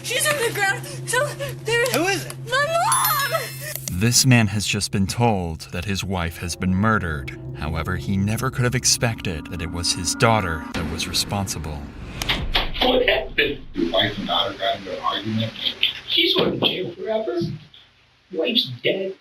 She's on the ground. So there's... Who is it? My mom! This man has just been told that his wife has been murdered. However, he never could have expected that it was his daughter that was responsible. What happened? Your wife and daughter got into an argument. She's going to jail forever. Wife's dead.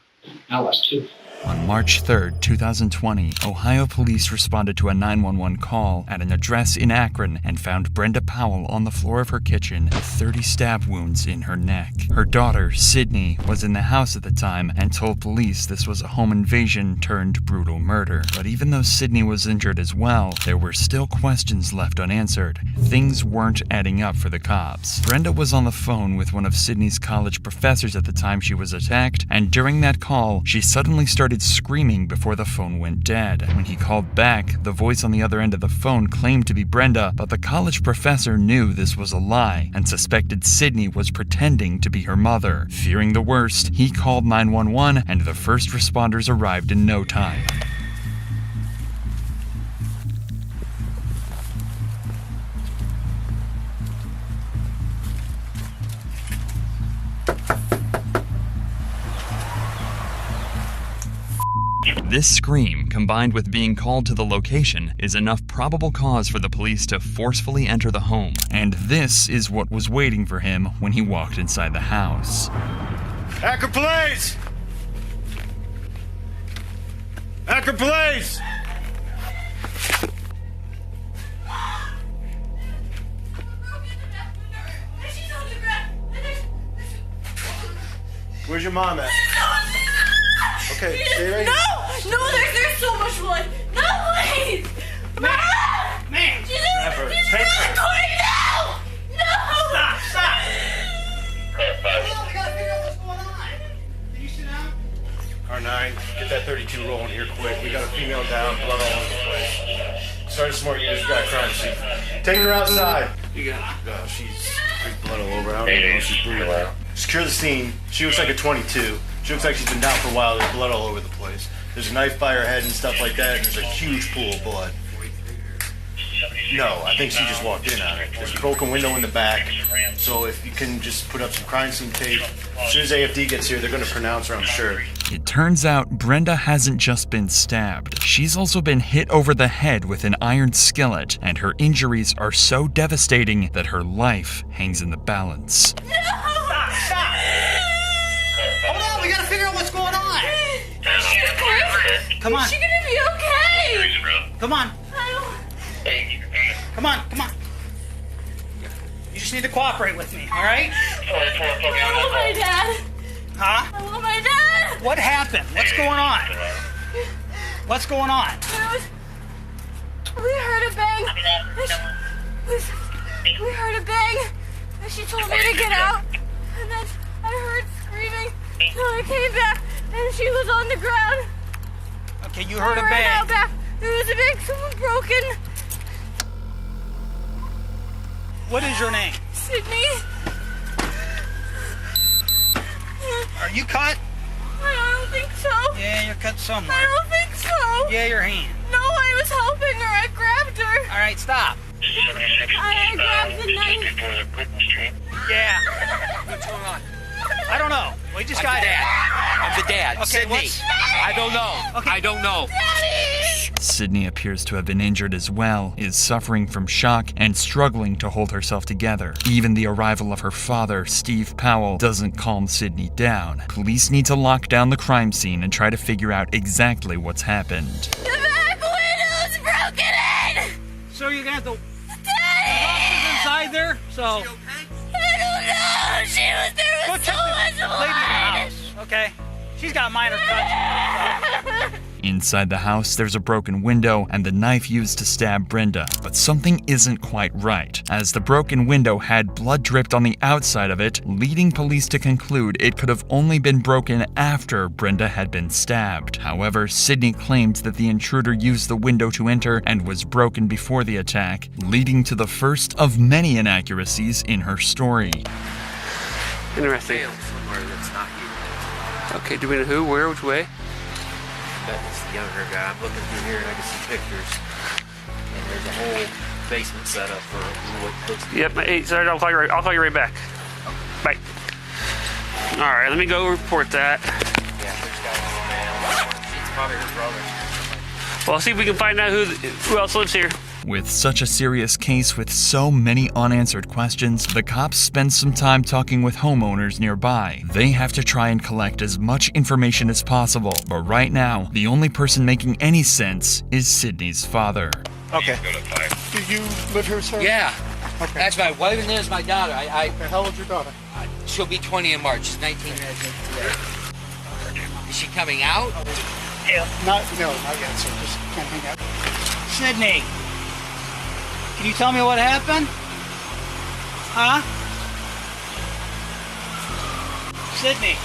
I was too. On March 3rd, 2020, Ohio police responded to a 911 call at an address in Akron and found Brenda Powell on the floor of her kitchen with 30 stab wounds in her neck. Her daughter, Sydney, was in the house at the time and told police this was a home invasion turned brutal murder. But even though Sydney was injured as well, there were still questions left unanswered. Things weren't adding up for the cops. Brenda was on the phone with one of Sydney's college professors at the time she was attacked, and during that call, she suddenly started screaming before the phone went dead. When he called back, the voice on the other end of the phone claimed to be Brenda, but the college professor knew this was a lie and suspected Sydney was pretending to be her mother. Fearing the worst, he called 911 and the first responders arrived in no time. This scream, combined with being called to the location, is enough probable cause for the police to forcefully enter the home. And this is what was waiting for him when he walked inside the house. Akron Police! Akron Police! Where's your mom at? Okay, stay right here. No, there's so much blood. No, please. Man! She's Never. in Take her. recording now. No. Stop! Hold on, we gotta figure out what's going on. Can you sit down? R9, get that 32 rolling here quick. We got a female down, blood all over the place. Sergeant Smart, you just got a crime scene. Take her outside. You got she's blood all over. I don't even know if she's breathing. Secure the scene. She looks like a 22. She looks like she's been down for a while. There's blood all over the place. There's a knife by her head and stuff like that, and there's a huge pool of blood. No, I think she just walked in on it. There's a broken window in the back, so if you can just put up some crime scene tape. As soon as AFD gets here, they're going to pronounce her, I'm sure. It turns out Brenda hasn't just been stabbed. She's also been hit over the head with an iron skillet, and her injuries are so devastating that her life hangs in the balance. Stop! Hold on, we gotta figure out what's going on. Come on. Is she gonna be okay? Come on. I Come on. You just need to cooperate with me, all right? I want my dad. Huh? I want my dad. What happened? What's going on? What's going on? We heard a bang. We heard a bang. And she told me to get out. And then I heard screaming. So I came back and she was on the ground. Okay, you heard a I ran bang. out back. There was a bang. Someone broken. What is your name? Sydney. Are you cut? I don't think so. Yeah, you're cut somewhere. I don't think so. Yeah, your hand. No, I was helping her. I grabbed her. All right, stop. I grabbed the knife. Yeah. What's going on? I don't know. We just got Dad. I'm the dad. Okay, Sydney. what's- I don't know. Okay. I don't know. Sydney appears to have been injured as well, is suffering from shock, and struggling to hold herself together. Even the arrival of her father, Steve Powell, doesn't calm Sydney down. Police need to lock down the crime scene and try to figure out exactly what's happened. The back window's broken in. So you're gonna have to. Daddy. Officers inside there. So I don't know. There go was check so much the lady in the blood. house. Okay. She's got minor cuts. Inside the house, there's a broken window and the knife used to stab Brenda. But something isn't quite right, as the broken window had blood dripped on the outside of it, leading police to conclude it could have only been broken after Brenda had been stabbed. However, Sydney claimed that the intruder used the window to enter and was broken before the attack, leading to the first of many inaccuracies in her story. Interesting. Somewhere that's not you. Okay, do we know who, where, which way? That is the younger guy. I'm looking through here and I can see pictures. And there's a whole basement set up for what looks. Yep, hey, sorry, I'll call you right back. Bye. All right, let me go report that. Yeah, there's got a man. It's probably her brother. Well, see if we can find out who else lives here. With such a serious case with so many unanswered questions, the cops spend some time talking with homeowners nearby. They have to try and collect as much information as possible, but right now, the only person making any sense is Sydney's father. Okay. Do you live here, sir? Yeah. Okay. That's my wife and there's my daughter. How old's your daughter? She'll be 20 in March. She's 19 years old today. Is she coming out? No, not yet, sir. Just can't hang out. Sydney, can you tell me what happened? Huh? Sydney.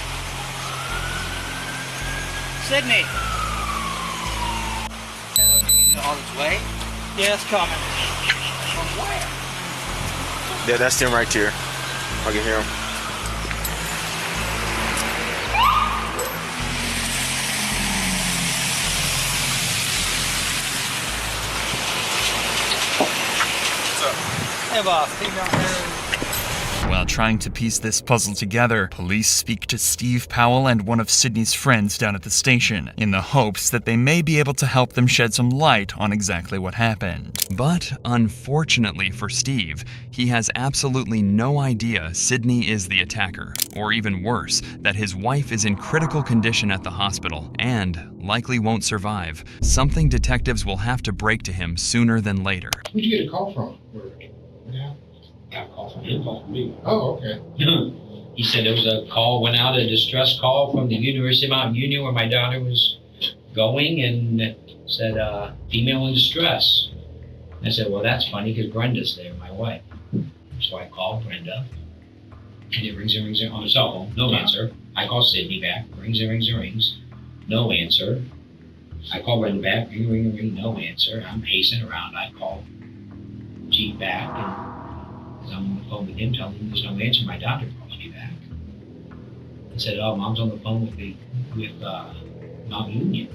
Sydney. On its way? Yeah, it's coming. From where? Yeah, that's them right there. I can hear them. Hey, boss. Female hair. While trying to piece this puzzle together, police speak to Steve Powell and one of Sydney's friends down at the station, in the hopes that they may be able to help them shed some light on exactly what happened. But unfortunately for Steve, he has absolutely no idea Sydney is the attacker, or even worse, that his wife is in critical condition at the hospital and likely won't survive, something detectives will have to break to him sooner than later. Who'd you get a call from? Yeah. Got a call from him, called from me. Oh, okay. He said there was a call, went out, a distress call from the University of Mount Union where my daughter was going, and said, female in distress. I said, well, that's funny because Brenda's there, my wife. So I called Brenda, and it rings and rings on the cell phone, no answer. I call Sydney back, rings and rings and rings, no answer. I call Brenda back, ring, ring, ring, no answer. I'm pacing around. I call Chief back, and I'm on the phone with him, telling him there's no answer. My doctor calls me back and said, oh, Mom's on the phone with Mount Union.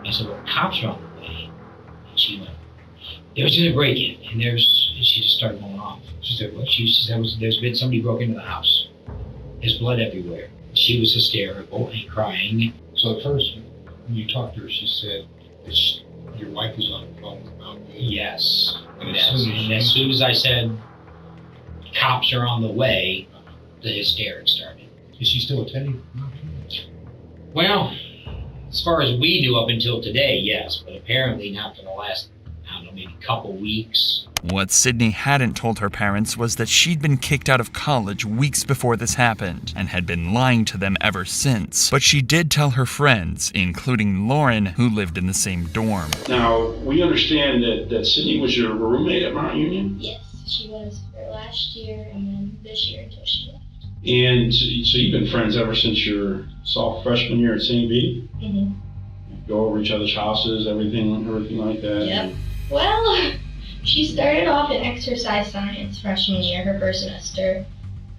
I said, well, cops are on the way. And she went, there's been a break-in, and she just started going off. She said, what? She said, there's been somebody broke into the house. There's blood everywhere. She was hysterical and crying. So at first, when you talked to her, she said that your wife was on the phone with Mount Union. Yes. And As soon as I said, cops are on the way, the hysterics started. Is she still attending Mount Union? Well, as far as we knew up until today, yes, but apparently not for the last, I don't know, maybe couple weeks. What Sydney hadn't told her parents was that she'd been kicked out of college weeks before this happened, and had been lying to them ever since. But she did tell her friends, including Lauren, who lived in the same dorm. Now, we understand that Sydney was your roommate at Mount Union? Yes, she was for last year and then this year until she left. And so you've been friends ever since your freshman year at St. B? Mm-hmm. Go over each other's houses, everything like that? Yep. Well, she started off in exercise science freshman year, her first semester,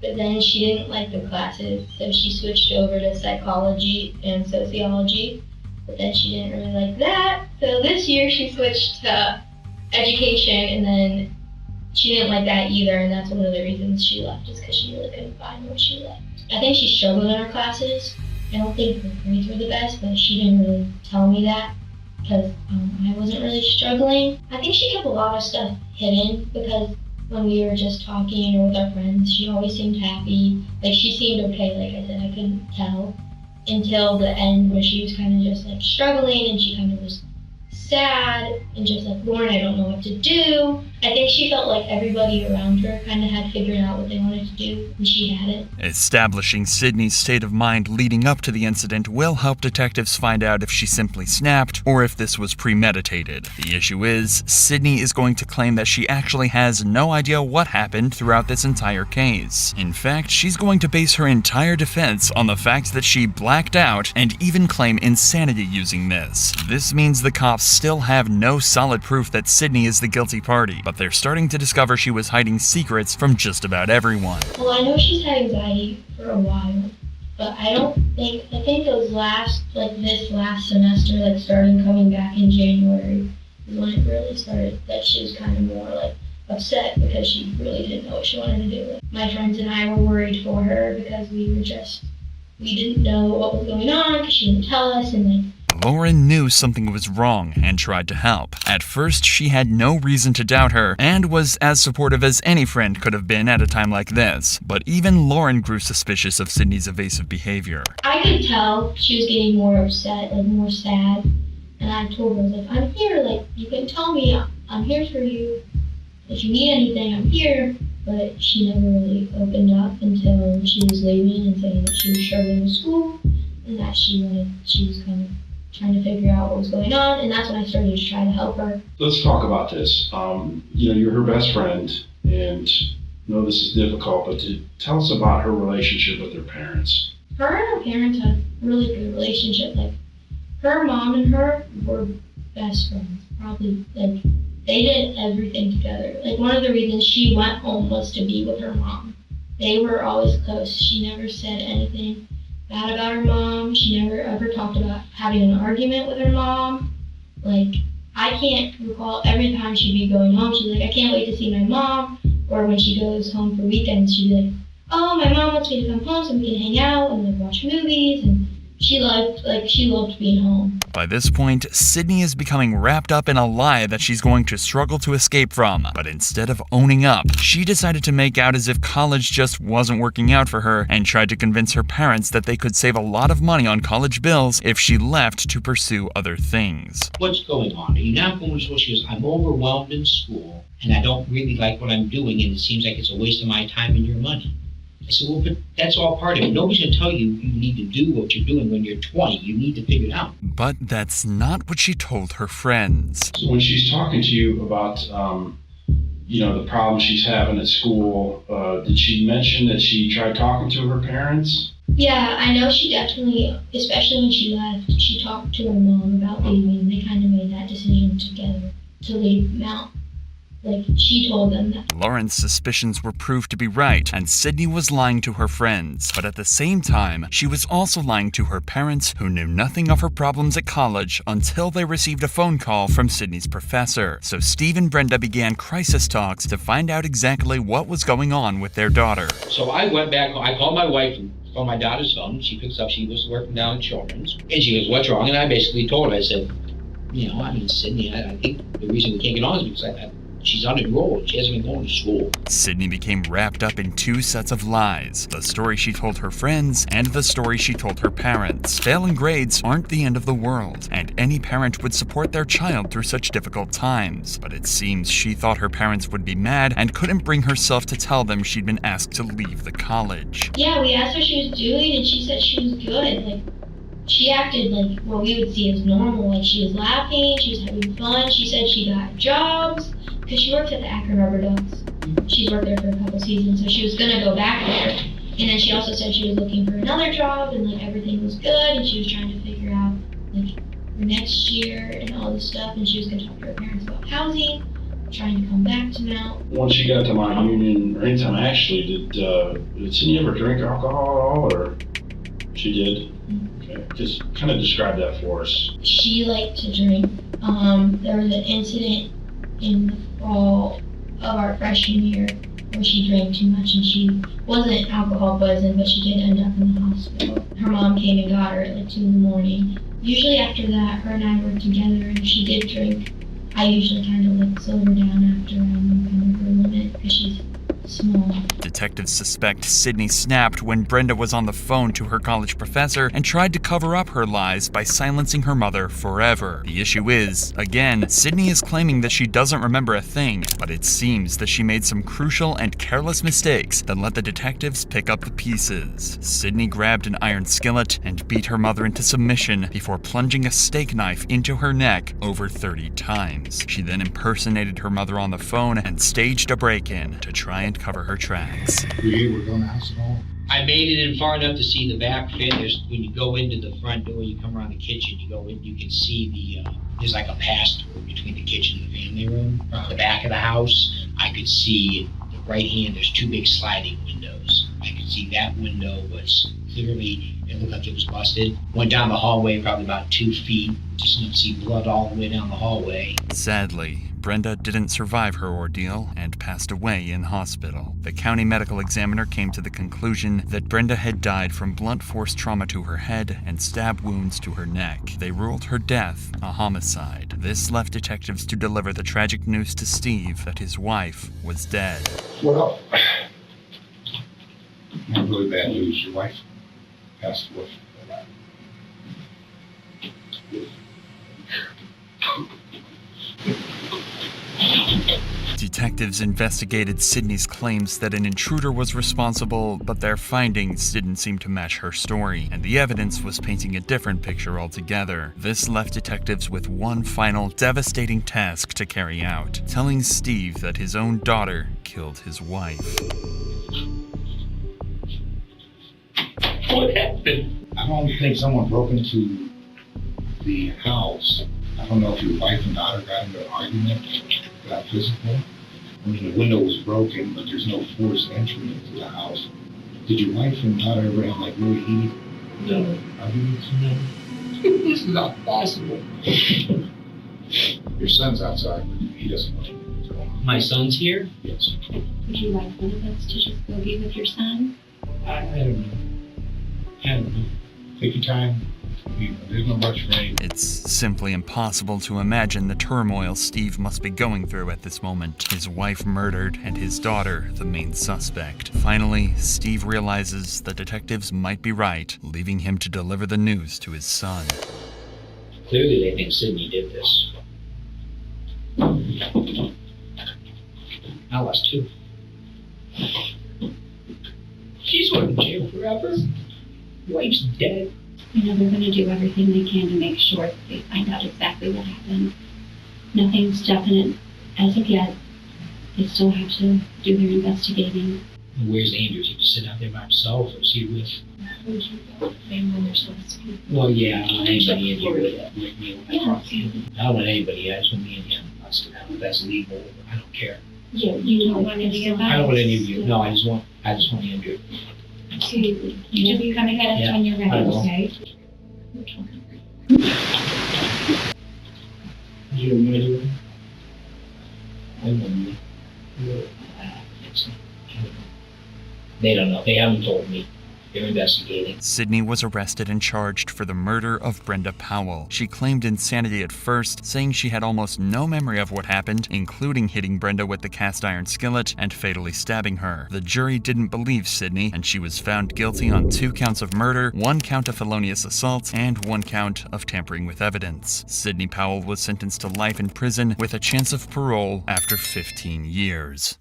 but then she didn't like the classes, so she switched over to psychology and sociology, but then she didn't really like that, so this year she switched to education, and then she didn't like that either, and that's one of the reasons she left, is because she really couldn't find what she liked. I think she struggled in her classes. I don't think her grades were the best, but she didn't really tell me that, because I wasn't really struggling. I think she kept a lot of stuff hidden, because when we were just talking or with our friends, she always seemed happy. Like, she seemed okay, like I said, I couldn't tell until the end where she was kind of just like struggling, and she kind of was sad and just like, Lauren, I don't know what to do. I think she felt like everybody around her kind of had figured out what they wanted to do, and she hadn't. Establishing Sydney's state of mind leading up to the incident will help detectives find out if she simply snapped or if this was premeditated. The issue is, Sydney is going to claim that she actually has no idea what happened throughout this entire case. In fact, she's going to base her entire defense on the fact that she blacked out and even claim insanity using this. This means the cops still have no solid proof that Sydney is the guilty party, but they're starting to discover she was hiding secrets from just about everyone. Well, I know she's had anxiety for a while, but I think it was this last semester, like starting coming back in January, is when it really started, that she was kind of more like upset because she really didn't know what she wanted to do. My friends and I were worried for her because we didn't know what was going on because she didn't tell us, and Lauren knew something was wrong and tried to help. At first, she had no reason to doubt her and was as supportive as any friend could have been at a time like this. But even Lauren grew suspicious of Sydney's evasive behavior. I could tell she was getting more upset, more sad. And I told her, I was like, I'm here, you can tell me, I'm here for you. If you need anything, I'm here. But she never really opened up until she was leaving and saying that she was struggling with school and that she was kind of trying to figure out what was going on, and that's when I started to try to help her. Let's talk about this. You're her best friend, and I know this is difficult, but tell us about her relationship with her parents. Her and her parents had a really good relationship. Her mom and her were best friends. Probably, they did everything together. One of the reasons she went home was to be with her mom. They were always close. She never said anything bad about her mom. She never ever talked about having an argument with her mom. I can't recall every time she'd be going home, she's like, I can't wait to see my mom. Or when she goes home for weekends, she'd be like, oh, my mom wants me to come home so we can hang out and watch movies. And she loved being home. By this point, Sydney is becoming wrapped up in a lie that she's going to struggle to escape from. But instead of owning up, she decided to make out as if college just wasn't working out for her and tried to convince her parents that they could save a lot of money on college bills if she left to pursue other things. What's going on? Are you not going to school? She goes, I'm overwhelmed in school and I don't really like what I'm doing and it seems like it's a waste of my time and your money. I said, well, but that's all part of it. Nobody's going to tell you you need to do what you're doing when you're 20. You need to figure it out. But that's not what she told her friends. So when she's talking to you about, the problems she's having at school, did she mention that she tried talking to her parents? Yeah, I know she definitely, especially when she left, she talked to her mom about leaving. They kind of made that decision together to leave Mount. She told them that. Lauren's suspicions were proved to be right, and Sydney was lying to her friends. But at the same time, she was also lying to her parents, who knew nothing of her problems at college until they received a phone call from Sydney's professor. So Steve and Brenda began crisis talks to find out exactly what was going on with their daughter. So I went back, I called my wife from my daughter's phone. She picks up, she was working down at Children's. And she goes, what's wrong? And I basically told her, I said, Sydney, I think the reason we can't get on is because she's unenrolled. She hasn't been going to school. Sydney became wrapped up in two sets of lies. The story she told her friends and the story she told her parents. Failing grades aren't the end of the world, and any parent would support their child through such difficult times. But it seems she thought her parents would be mad and couldn't bring herself to tell them she'd been asked to leave the college. Yeah, we asked her what she was doing, and she said she was good. She acted like what we would see as normal. She was laughing, she was having fun. She said she got jobs. Because she works at the Akron Rubber Ducks. She's worked there for a couple seasons, so she was going to go back there. And then she also said she was looking for another job, and everything was good, and she was trying to figure out her next year and all this stuff, and she was going to talk to her parents about housing, trying to come back to Mount. Once she got to Mount Union, or anytime actually, did Sydney ever drink alcohol at all, or she did? Mm-hmm. Okay, just kind of describe that for us. She liked to drink. There was an incident in the fall of our freshman year where she drank too much, and she wasn't alcohol poisoned, but she did end up in the hospital. Her mom came and got her at 2 in the morning. Usually after that, her and I were together, and if she did drink, I usually kind of slow her down after I'm kind of her limit because she's small. Detectives suspect Sydney snapped when Brenda was on the phone to her college professor and tried to cover up her lies by silencing her mother forever. The issue is, again, Sydney is claiming that she doesn't remember a thing, but it seems that she made some crucial and careless mistakes that let the detectives pick up the pieces. Sydney grabbed an iron skillet and beat her mother into submission before plunging a steak knife into her neck over 30 times. She then impersonated her mother on the phone and staged a break-in to try and cover her tracks. Were you able to go in the house at all? I made it in far enough to see the back fit. When you go into the front door, you come around the kitchen, you go in, you can see there's like a pass-through between the kitchen and the family room. The back of the house, I could see the right hand, there's 2 big sliding windows. I could could see that window was clearly, it looked like it was busted. Went down the hallway probably about 2 feet, just enough to see blood all the way down the hallway. Sadly, Brenda didn't survive her ordeal and passed away in hospital. The county medical examiner came to the conclusion that Brenda had died from blunt force trauma to her head and stab wounds to her neck. They ruled her death a homicide. This left detectives to deliver the tragic news to Steve that his wife was dead. Well, not really bad news. Your wife passed away. Detectives investigated Sydney's claims that an intruder was responsible, but their findings didn't seem to match her story, and the evidence was painting a different picture altogether. This left detectives with one final devastating task to carry out, telling Steve that his own daughter killed his wife. What happened? I don't think someone broke into the house. I don't know if your wife and daughter got into an argument, got physical. I mean, the window was broken, but there's no forced entry into the house. Did your wife and daughter ever have like really heated arguments? No. This is not possible. Your son's outside, but he doesn't want to go on. My son's here? Yes. Would you like one of us to just go be with your son? I don't know. I don't know. Take your time. There's no rush for anything. It's simply impossible to imagine the turmoil Steve must be going through at this moment. His wife murdered and his daughter the main suspect. Finally, Steve realizes the detectives might be right, leaving him to deliver the news to his son. Clearly they think Sydney did this. I lost 2. She's going to jail forever. Wife's dead. You know, they're going to do everything they can to make sure that they find out exactly what happened. Nothing's definite as of yet. They still have to do their investigating. Where's Andrew? Is he just sitting out there by himself, or is he with? Would you go with them when they're supposed to be? Well, yeah, I don't want anybody in here with me when I talk to him. I don't want anybody. I just want me and him. I don't know if that's legal. I don't care. You don't want any of us? I don't want any of you. No, I just want Andrew. So you just come and get us when you're ready, okay? You remember? I remember. They don't know. They haven't told me. They're investigating. Sydney was arrested and charged for the murder of Brenda Powell. She claimed insanity at first, saying she had almost no memory of what happened, including hitting Brenda with the cast iron skillet and fatally stabbing her. The jury didn't believe Sydney, and she was found guilty on 2 counts of murder, 1 count of felonious assault, and 1 count of tampering with evidence. Sydney Powell was sentenced to life in prison with a chance of parole after 15 years.